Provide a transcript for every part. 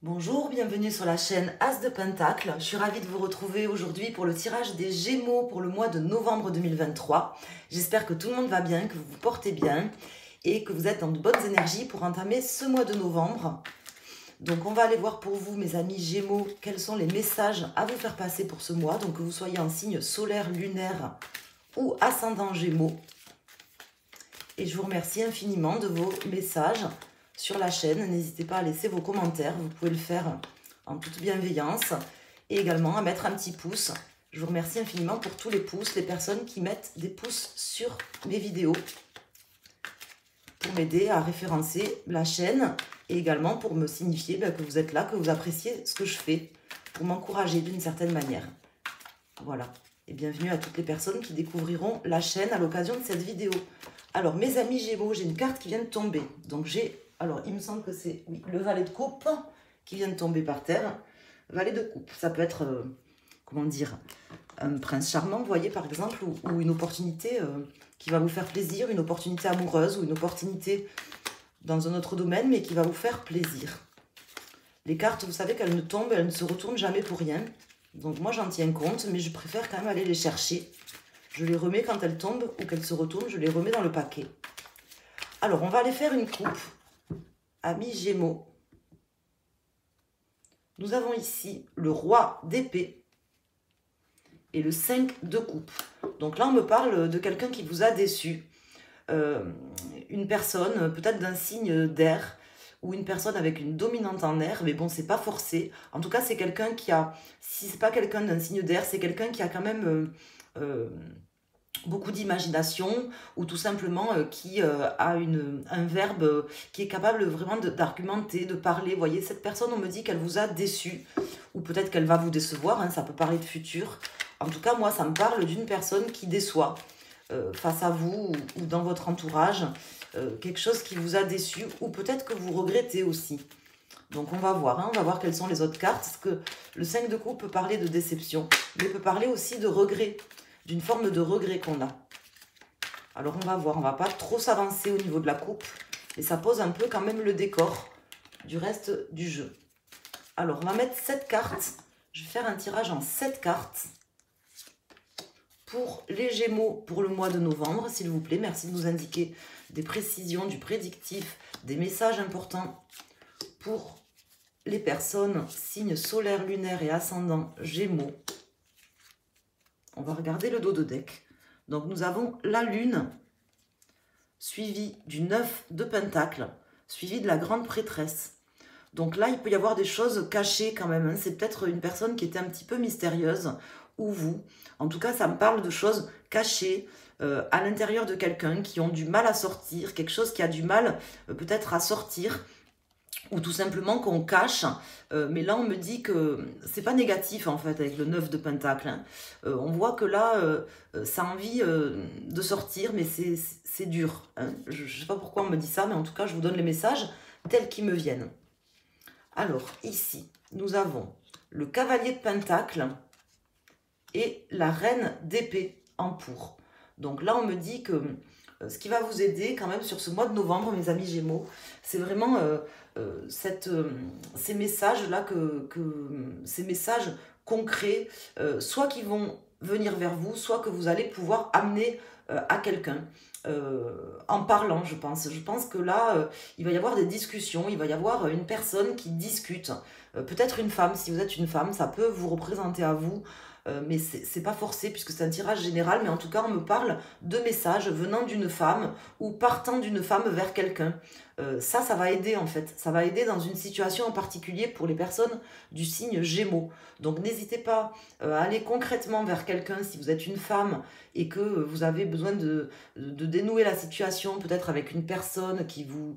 Bonjour, bienvenue sur la chaîne As de Pentacle. Je suis ravie de vous retrouver aujourd'hui pour le tirage des Gémeaux pour le mois de novembre 2023. J'espère que tout le monde va bien, que vous vous portez bien et que vous êtes dans de bonnes énergies pour entamer ce mois de novembre. Donc on va aller voir pour vous, mes amis Gémeaux, quels sont les messages à vous faire passer pour ce mois. Donc que vous soyez en signe solaire, lunaire ou ascendant Gémeaux. Et je vous remercie infiniment de vos messages sur la chaîne. N'hésitez pas à laisser vos commentaires. Vous pouvez le faire en toute bienveillance. Et également à mettre un petit pouce. Je vous remercie infiniment pour tous les pouces, les personnes qui mettent des pouces sur mes vidéos pour m'aider à référencer la chaîne et également pour me signifier que vous êtes là, que vous appréciez ce que je fais, pour m'encourager d'une certaine manière. Voilà. Et bienvenue à toutes les personnes qui découvriront la chaîne à l'occasion de cette vidéo. Alors, mes amis Gémeaux, j'ai une carte qui vient de tomber. Donc, alors, il me semble que c'est le valet de coupe qui vient de tomber par terre. Valet de coupe, ça peut être, comment dire, un prince charmant, vous voyez, par exemple, ou une opportunité qui va vous faire plaisir, une opportunité amoureuse ou une opportunité dans un autre domaine, mais qui va vous faire plaisir. Les cartes, vous savez qu'elles ne tombent, elles ne se retournent jamais pour rien. Donc, moi, j'en tiens compte, mais je préfère quand même aller les chercher. Je les remets quand elles tombent ou qu'elles se retournent, je les remets dans le paquet. Alors, on va aller faire une coupe. Amis Gémeaux. Nous avons ici le roi d'épée et le 5 de coupe. Donc là, on me parle de quelqu'un qui vous a déçu. Une personne, peut-être d'un signe d'air, ou une personne avec une dominante en air, mais bon, c'est pas forcé. En tout cas, c'est quelqu'un qui a, si c'est pas quelqu'un d'un signe d'air, c'est quelqu'un qui a quand même beaucoup d'imagination, ou tout simplement qui a un verbe qui est capable vraiment d'argumenter, de parler. Vous voyez, cette personne, on me dit qu'elle vous a déçu, ou peut-être qu'elle va vous décevoir, hein, ça peut parler de futur. En tout cas, moi, ça me parle d'une personne qui déçoit face à vous ou dans votre entourage, quelque chose qui vous a déçu, ou peut-être que vous regrettez aussi. Donc on va voir, hein, on va voir quelles sont les autres cartes, parce que le 5 de coupe peut parler de déception, mais peut parler aussi de regret, d'une forme de regret qu'on a. Alors on va voir, on ne va pas trop s'avancer au niveau de la coupe, et ça pose un peu quand même le décor du reste du jeu. Alors on va mettre 7 cartes, je vais faire un tirage en 7 cartes pour les Gémeaux pour le mois de novembre, s'il vous plaît. Merci de nous indiquer des précisions, du prédictif, des messages importants pour les personnes signes solaire, lunaire et ascendant Gémeaux. On va regarder le dos de deck. Donc nous avons la lune, suivie du 9 de pentacle, suivie de la grande prêtresse. Donc là, il peut y avoir des choses cachées quand même, hein. C'est peut-être une personne qui était un petit peu mystérieuse, ou vous. En tout cas, ça me parle de choses cachées à l'intérieur de quelqu'un qui ont du mal à sortir, quelque chose qui a du mal peut-être à sortir, ou tout simplement qu'on cache. Mais là, on me dit que c'est pas négatif, en fait, avec le 9 de pentacle, hein. On voit que là, ça a envie de sortir, mais c'est dur, hein. Je ne sais pas pourquoi on me dit ça, mais en tout cas, je vous donne les messages tels qu'ils me viennent. Alors, ici, nous avons le cavalier de pentacle et la reine d'épée en pour. Donc là, on me dit que ce qui va vous aider quand même sur ce mois de novembre, mes amis Gémeaux, c'est vraiment ces messages-là, ces messages concrets, soit qui vont venir vers vous, soit que vous allez pouvoir amener à quelqu'un. En parlant, je pense. Je pense que là, il va y avoir des discussions, il va y avoir une personne qui discute. Peut-être une femme, si vous êtes une femme, ça peut vous représenter à vous. Mais c'est pas forcé puisque c'est un tirage général, mais en tout cas on me parle de messages venant d'une femme ou partant d'une femme vers quelqu'un. Ça va aider en fait, ça va aider dans une situation en particulier pour les personnes du signe Gémeaux. Donc n'hésitez pas à aller concrètement vers quelqu'un si vous êtes une femme et que vous avez besoin de dénouer la situation, peut-être avec une personne qui vous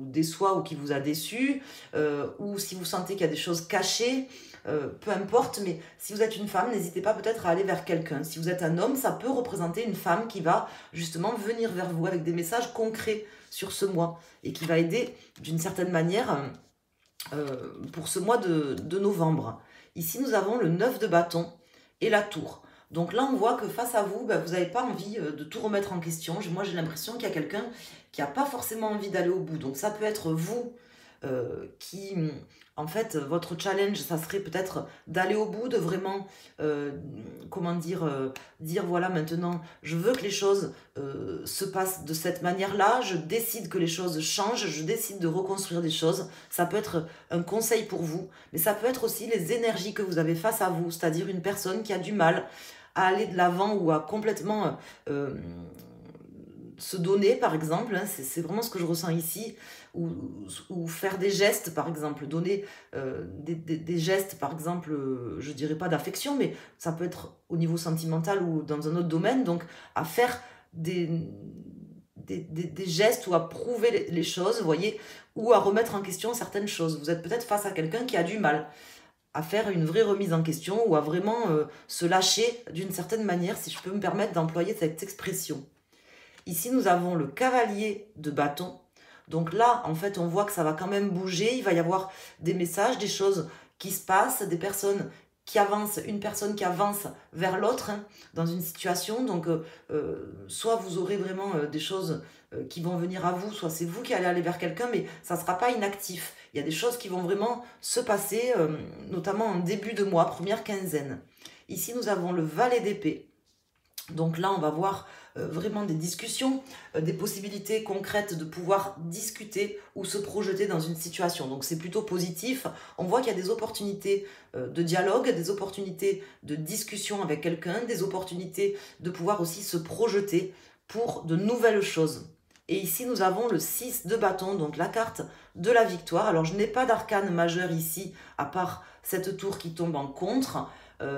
déçoit ou qui vous a déçu, ou si vous sentez qu'il y a des choses cachées. Peu importe, mais si vous êtes une femme, n'hésitez pas peut-être à aller vers quelqu'un. Si vous êtes un homme, ça peut représenter une femme qui va justement venir vers vous avec des messages concrets sur ce mois et qui va aider d'une certaine manière pour ce mois de novembre. Ici, nous avons le 9 de bâton et la tour. Donc là, on voit que face à vous, vous n'avez pas envie de tout remettre en question. Moi, j'ai l'impression qu'il y a quelqu'un qui n'a pas forcément envie d'aller au bout. Donc ça peut être vous qui, en fait, votre challenge, ça serait peut-être d'aller au bout, de vraiment, comment dire, voilà, maintenant, je veux que les choses se passent de cette manière-là, je décide que les choses changent, je décide de reconstruire des choses. Ça peut être un conseil pour vous, mais ça peut être aussi les énergies que vous avez face à vous, c'est-à-dire une personne qui a du mal à aller de l'avant ou à complètement se donner, par exemple, hein, c'est vraiment ce que je ressens ici, ou faire des gestes, par exemple, donner des gestes, par exemple, je dirais pas d'affection, mais ça peut être au niveau sentimental ou dans un autre domaine, donc à faire des gestes ou à prouver les choses, vous voyez, ou à remettre en question certaines choses. Vous êtes peut-être face à quelqu'un qui a du mal à faire une vraie remise en question ou à vraiment se lâcher d'une certaine manière, si je peux me permettre d'employer cette expression. Ici, nous avons le cavalier de bâton. Donc là, en fait, on voit que ça va quand même bouger. Il va y avoir des messages, des choses qui se passent, des personnes qui avancent, une personne qui avance vers l'autre hein, dans une situation. Donc, soit vous aurez vraiment des choses qui vont venir à vous, soit c'est vous qui allez aller vers quelqu'un, mais ça ne sera pas inactif. Il y a des choses qui vont vraiment se passer, notamment en début de mois, première quinzaine. Ici, nous avons le valet d'épée. Donc là, on va voir vraiment des discussions, des possibilités concrètes de pouvoir discuter ou se projeter dans une situation. Donc c'est plutôt positif. On voit qu'il y a des opportunités de dialogue, des opportunités de discussion avec quelqu'un, des opportunités de pouvoir aussi se projeter pour de nouvelles choses. Et ici, nous avons le 6 de bâton, donc la carte de la victoire. Alors, je n'ai pas d'arcane majeur ici, à part cette tour qui tombe en contre.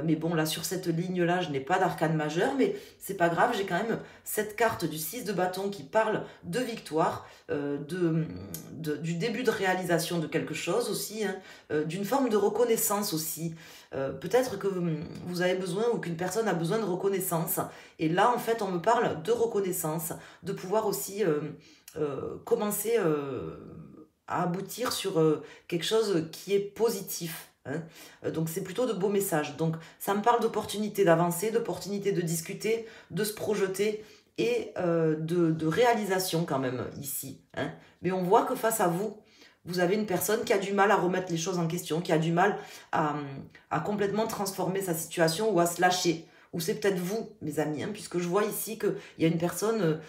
Mais bon, là, sur cette ligne-là, je n'ai pas d'arcane majeur, mais c'est pas grave, j'ai quand même cette carte du 6 de bâton qui parle de victoire, du début de réalisation de quelque chose aussi, hein, d'une forme de reconnaissance aussi. Peut-être que vous avez besoin ou qu'une personne a besoin de reconnaissance. Et là, en fait, on me parle de reconnaissance, de pouvoir aussi commencer à aboutir sur quelque chose qui est positif. Hein. Donc c'est plutôt de beaux messages. Donc ça me parle d'opportunités d'avancer, d'opportunités de discuter, de se projeter et de réalisation quand même ici. Hein. Mais on voit que face à vous, vous avez une personne qui a du mal à remettre les choses en question, qui a du mal à complètement transformer sa situation ou à se lâcher. Ou c'est peut-être vous, mes amis, hein, puisque je vois ici qu'il y a une personne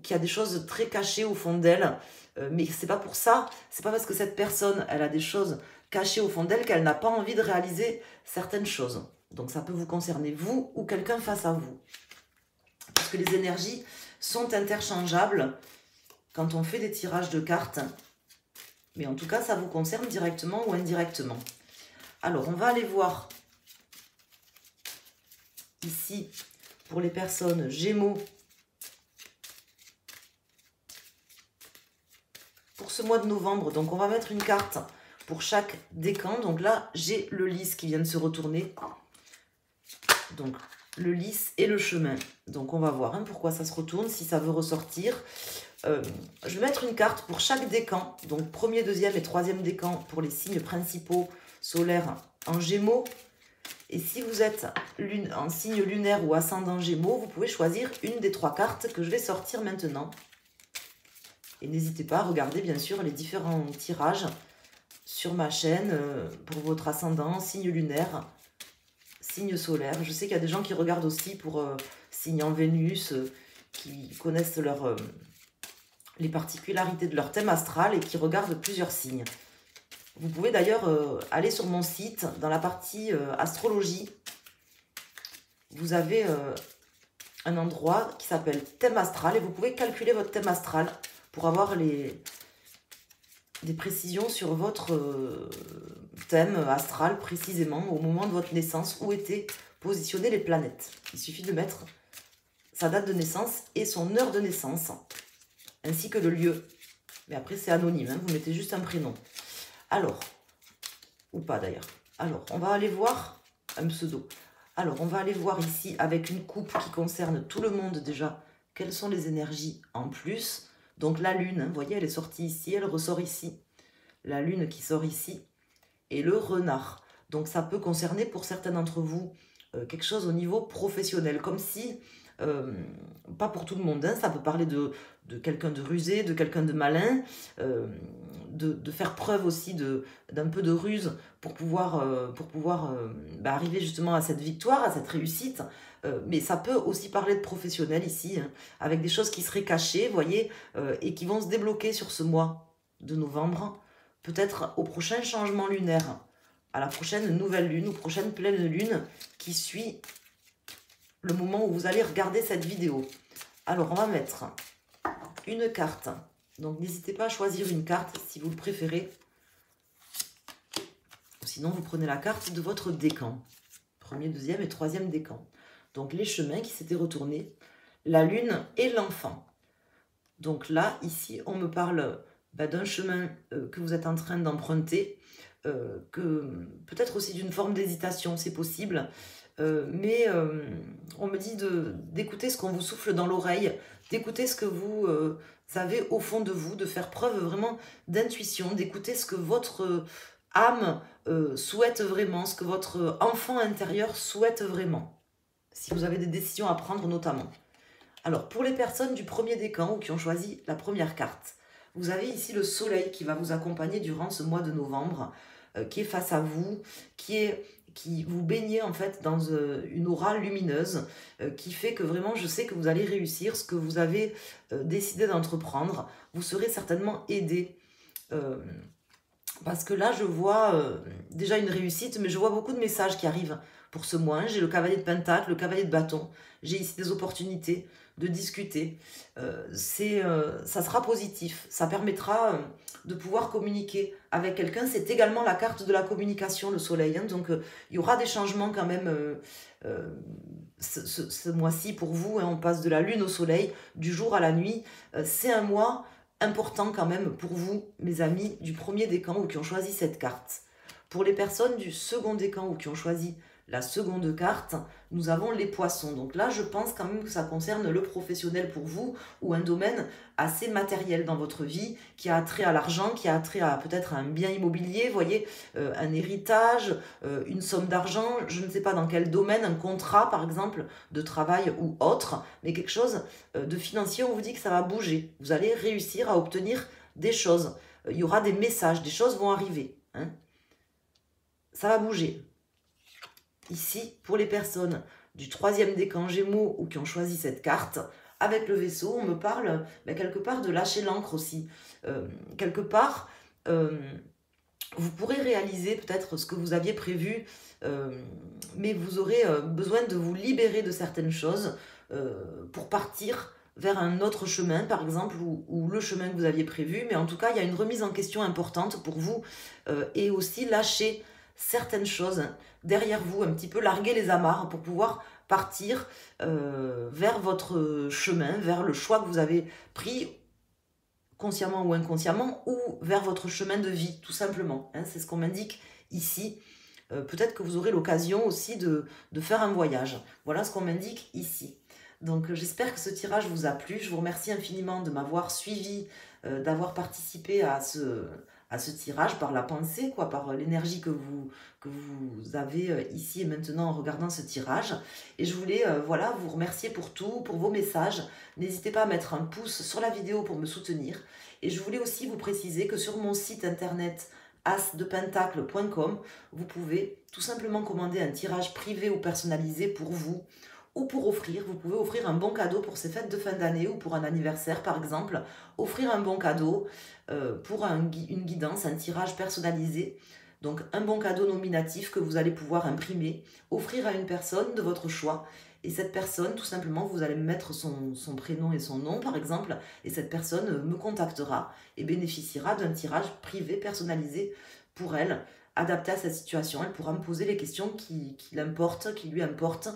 qui a des choses très cachées au fond d'elle. Mais c'est pas pour ça, c'est pas parce que cette personne, elle a des choses cachée au fond d'elle qu'elle n'a pas envie de réaliser certaines choses. Donc ça peut vous concerner vous ou quelqu'un face à vous. Parce que les énergies sont interchangeables quand on fait des tirages de cartes. Mais en tout cas, ça vous concerne directement ou indirectement. Alors, on va aller voir ici pour les personnes Gémeaux. Pour ce mois de novembre, donc on va mettre une carte pour chaque décan. Donc là, j'ai le lys qui vient de se retourner. Donc, le lys et le chemin. Donc, on va voir hein, pourquoi ça se retourne, si ça veut ressortir. Je vais mettre une carte pour chaque décan. Donc, premier, deuxième et troisième décan pour les signes principaux solaires en Gémeaux. Et si vous êtes en signe lunaire ou ascendant Gémeaux, vous pouvez choisir une des trois cartes que je vais sortir maintenant. Et n'hésitez pas à regarder, bien sûr, les différents tirages sur ma chaîne pour votre ascendant, signe lunaire, signe solaire. Je sais qu'il y a des gens qui regardent aussi pour signe en Vénus, qui connaissent les particularités de leur thème astral et qui regardent plusieurs signes. Vous pouvez d'ailleurs aller sur mon site, dans la partie astrologie. Vous avez un endroit qui s'appelle thème astral et vous pouvez calculer votre thème astral pour avoir des précisions sur votre thème astral précisément au moment de votre naissance, où étaient positionnées les planètes. Il suffit de mettre sa date de naissance et son heure de naissance, ainsi que le lieu. Mais après, c'est anonyme, hein, vous mettez juste un prénom. Alors, ou pas d'ailleurs. Alors, on va aller voir un pseudo. Alors, on va aller voir ici avec une coupe qui concerne tout le monde déjà, quelles sont les énergies en plus. Donc la lune, hein, vous voyez, elle est sortie ici, elle ressort ici. La lune qui sort ici. Et le renard. Donc ça peut concerner pour certains d'entre vous quelque chose au niveau professionnel. Comme si pas pour tout le monde, hein, ça peut parler de quelqu'un de rusé, de quelqu'un de malin, de faire preuve aussi d'un peu de ruse pour pouvoir, arriver justement à cette victoire, à cette réussite. Mais ça peut aussi parler de professionnels ici, hein, avec des choses qui seraient cachées, vous voyez, et qui vont se débloquer sur ce mois de novembre, peut-être au prochain changement lunaire, à la prochaine nouvelle lune ou prochaine pleine lune qui suit le moment où vous allez regarder cette vidéo. Alors, on va mettre une carte. Donc, n'hésitez pas à choisir une carte si vous le préférez. Sinon, vous prenez la carte de votre décan. Premier, deuxième et troisième décan. Donc, les chemins qui s'étaient retournés, la lune et l'enfant. Donc là, ici, on me parle d'un chemin que vous êtes en train d'emprunter, que peut-être aussi d'une forme d'hésitation, c'est possible. Mais on me dit d'écouter ce qu'on vous souffle dans l'oreille, d'écouter ce que vous avez au fond de vous, de faire preuve vraiment d'intuition, d'écouter ce que votre âme souhaite vraiment, ce que votre enfant intérieur souhaite vraiment, si vous avez des décisions à prendre notamment. Alors, pour les personnes du premier décan ou qui ont choisi la première carte, vous avez ici le soleil qui va vous accompagner durant ce mois de novembre, qui est face à vous, qui vous baignez en fait dans une aura lumineuse qui fait que vraiment je sais que vous allez réussir ce que vous avez décidé d'entreprendre. Vous serez certainement aidé parce que là je vois déjà une réussite, mais je vois beaucoup de messages qui arrivent pour ce mois. J'ai le cavalier de pentacle, le cavalier de bâton, j'ai ici des opportunités de discuter. Ça sera positif, ça permettra de pouvoir communiquer avec quelqu'un. C'est également la carte de la communication, le soleil, hein. Donc il y aura des changements quand même ce mois-ci pour vous, hein. On passe de la lune au soleil, du jour à la nuit. C'est un mois important quand même pour vous, mes amis du premier décan ou qui ont choisi cette carte. Pour les personnes du second décan ou qui ont choisi la seconde carte, nous avons les poissons. Donc là, je pense quand même que ça concerne le professionnel pour vous ou un domaine assez matériel dans votre vie qui a trait à l'argent, qui a trait à peut-être un bien immobilier, vous voyez, un héritage, une somme d'argent, je ne sais pas dans quel domaine, un contrat par exemple de travail ou autre, mais quelque chose de financier, on vous dit que ça va bouger. Vous allez réussir à obtenir des choses. Il y aura des messages, des choses vont arriver, hein. Ça va bouger. Ici, pour les personnes du troisième décan Gémeaux ou qui ont choisi cette carte, avec le vaisseau, on me parle quelque part de lâcher l'encre aussi. Quelque part, vous pourrez réaliser peut-être ce que vous aviez prévu, mais vous aurez besoin de vous libérer de certaines choses pour partir vers un autre chemin, par exemple, ou le chemin que vous aviez prévu. Mais en tout cas, il y a une remise en question importante pour vous et aussi lâcher certaines choses derrière vous, un petit peu larguer les amarres pour pouvoir partir vers votre chemin, vers le choix que vous avez pris consciemment ou inconsciemment, ou vers votre chemin de vie, tout simplement, hein. C'est ce qu'on m'indique ici. Peut-être que vous aurez l'occasion aussi de faire un voyage. Voilà ce qu'on m'indique ici. Donc j'espère que ce tirage vous a plu. Je vous remercie infiniment de m'avoir suivi, d'avoir participé à ce tirage par la pensée, quoi, par l'énergie que vous avez ici et maintenant en regardant ce tirage. Et je voulais voilà, vous remercier pour tout, pour vos messages. N'hésitez pas à mettre un pouce sur la vidéo pour me soutenir. Et je voulais aussi vous préciser que sur mon site internet asdepentacle.com, vous pouvez tout simplement commander un tirage privé ou personnalisé pour vous, ou pour offrir. Vous pouvez offrir un bon cadeau pour ces fêtes de fin d'année ou pour un anniversaire par exemple. Offrir un bon cadeau pour une guidance, un tirage personnalisé. Donc un bon cadeau nominatif que vous allez pouvoir imprimer, offrir à une personne de votre choix. Et cette personne, tout simplement, vous allez mettre son prénom et son nom par exemple. Et cette personne me contactera et bénéficiera d'un tirage privé personnalisé pour elle, adapté à sa situation. Elle pourra me poser les questions qui l'importent, qui lui importent.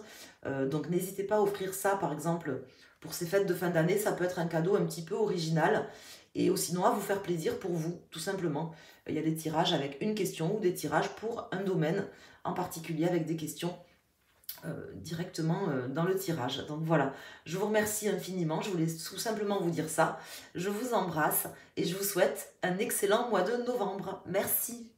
Donc n'hésitez pas à offrir ça par exemple pour ces fêtes de fin d'année. Ça peut être un cadeau un petit peu original et sinon à vous faire plaisir pour vous, tout simplement. Il y a des tirages avec une question ou des tirages pour un domaine en particulier avec des questions directement dans le tirage. Donc voilà, je vous remercie infiniment. Je voulais tout simplement vous dire ça. Je vous embrasse et je vous souhaite un excellent mois de novembre. Merci.